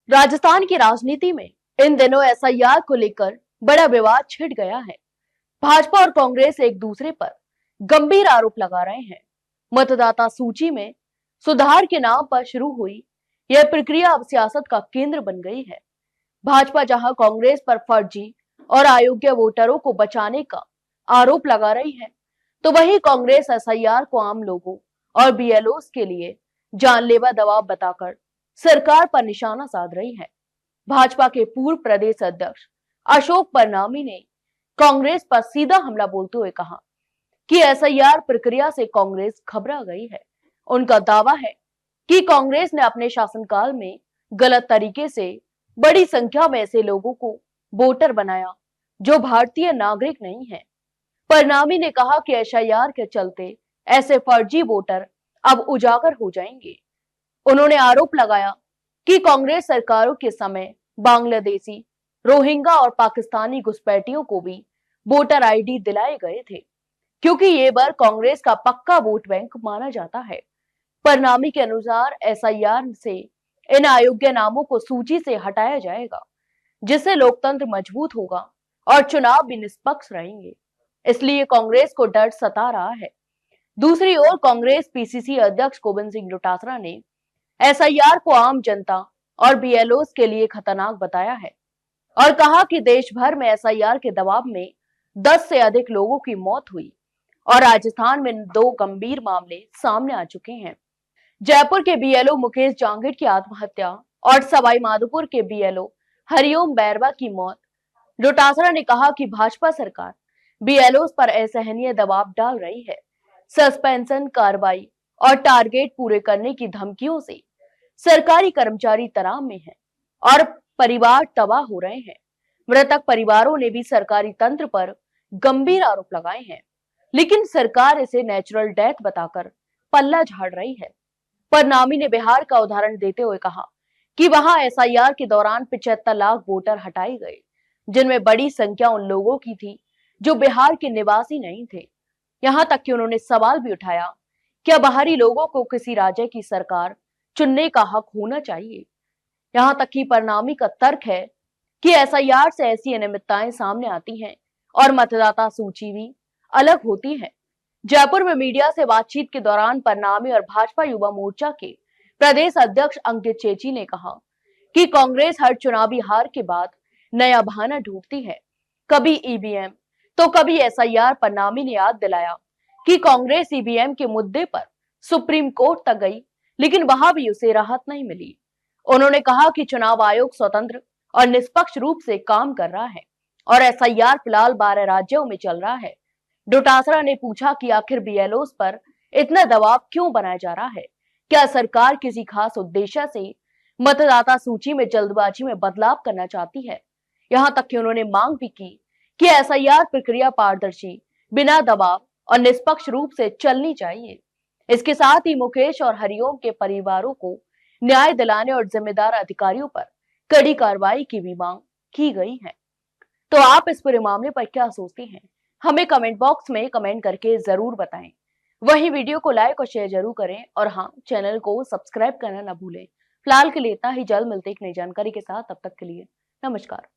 राजस्थान की राजनीति में इन दिनों एसआईआर को लेकर बड़ा विवाद छिड़ गया है। भाजपा और कांग्रेस एक दूसरे पर गंभीर आरोप लगा रहे हैं। मतदाता सूची में सुधार के नाम पर शुरू हुई यह प्रक्रिया अब सियासत का केंद्र बन गई है। भाजपा जहां कांग्रेस पर फर्जी और अयोग्य वोटरों को बचाने का आरोप लगा रही है, तो वहीं कांग्रेस एसआईआर को आम लोगों और बीएलओस के लिए जानलेवा दबाव बताकर सरकार पर निशाना साध रही है। भाजपा के पूर्व प्रदेश अध्यक्ष अशोक परनामी ने कांग्रेस पर सीधा हमला बोलते हुए कहा कि एसआईआर प्रक्रिया से कांग्रेस घबरा गई है। उनका दावा है कि कांग्रेस ने अपने शासनकाल में गलत तरीके से बड़ी संख्या में ऐसे लोगों को वोटर बनाया जो भारतीय नागरिक नहीं है। परनामी ने कहा कि एसआईआर के चलते ऐसे फर्जी वोटर अब उजागर हो जाएंगे। उन्होंने आरोप लगाया कि कांग्रेस सरकारों के समय बांग्लादेशी, रोहिंग्या और पाकिस्तानी घुसपैठियों को भी वोटर आईडी दिलाए गए थे, क्योंकि ये वर्ग कांग्रेस का पक्का वोट बैंक माना जाता है। परनामी के अनुसार एसआईआर से इन अयोग्य नामों को सूची से हटाया जाएगा, जिससे लोकतंत्र मजबूत होगा और चुनाव भी निष्पक्ष रहेंगे। इसलिए कांग्रेस को डर सता रहा है। दूसरी ओर कांग्रेस पीसीसी अध्यक्ष गोविंद सिंह डोटासरा ने एसआईआर को आम जनता और बीएलओस के लिए खतरनाक बताया है और कहा कि देश भर में एसआईआर के दबाव में 10 से अधिक लोगों की मौत हुई और राजस्थान में 2 गंभीर मामले सामने आ चुके हैं। जयपुर के बीएलओ मुकेश जांगिड़ की आत्महत्या और सवाई माधोपुर के बीएलओ हरिओम बैरवा की मौत। डोटासरा ने कहा कि भाजपा सरकार बीएलओस पर असहनीय दबाव डाल रही है। सस्पेंशन, कार्रवाई और टारगेट पूरे करने की धमकियों से सरकारी कर्मचारी तनाव में हैं और परिवार तबाह हो रहे हैं। मृतक परिवारों ने भी सरकारी तंत्र पर गंभीर आरोप लगाए हैं, लेकिन सरकार इसे नेचुरल डेथ बताकर पल्ला झाड़ रही है। परनामी ने बिहार का उदाहरण देते हुए कहा कि वहां एसआईआर के दौरान 75 लाख वोटर हटाए गए, जिनमें बड़ी संख्या उन लोगों की थी जो बिहार के निवासी नहीं थे। यहां तक कि उन्होंने सवाल भी उठाया, क्या बाहरी लोगों को किसी राज्य की सरकार चुनने का हक होना चाहिए। यहां तक कि परनामी का तर्क है कि एसआईआर से ऐसी अनियमितताएं सामने आती हैं और मतदाता सूची भी अलग होती है। जयपुर में मीडिया से बातचीत के दौरान परनामी और भाजपा युवा मोर्चा के प्रदेश अध्यक्ष अंकित चेची ने कहा कि कांग्रेस हर चुनावी हार के बाद नया बहाना ढूंढती है, कभी ईवीएम तो कभी एसआईआर। परनामी ने याद दिलाया कि कांग्रेस ईवीएम के मुद्दे पर सुप्रीम कोर्ट तक गई, लेकिन वहां भी उसे राहत नहीं मिली। उन्होंने कहा कि चुनाव आयोग स्वतंत्र और निष्पक्ष रूप से काम कर रहा है और एसआईआर फिलहाल 12 राज्यों में चल रहा है। डोटासरा ने पूछा कि आखिर बीएलओस पर इतना दबाव क्यों बनाया जा रहा है, क्या सरकार किसी खास उद्देश्य से मतदाता सूची में जल्दबाजी में बदलाव करना चाहती है। यहां तक कि उन्होंने मांग भी की कि एसआईआर प्रक्रिया पारदर्शी, बिना दबाव और निष्पक्ष रूप से चलनी चाहिए। इसके साथ ही मुकेश और हरिओम के परिवारों को न्याय दिलाने और जिम्मेदार अधिकारियों पर कड़ी कार्रवाई की भी मांग की गई है। तो आप इस पूरे मामले पर क्या सोचते हैं, हमें कमेंट बॉक्स में कमेंट करके जरूर बताएं। वहीं वीडियो को लाइक और शेयर जरूर करें और हाँ, चैनल को सब्सक्राइब करना न भूलें। फिलहाल के लिए इतना ही, जल्द मिलते एक नई जानकारी के साथ। तब तक के लिए नमस्कार।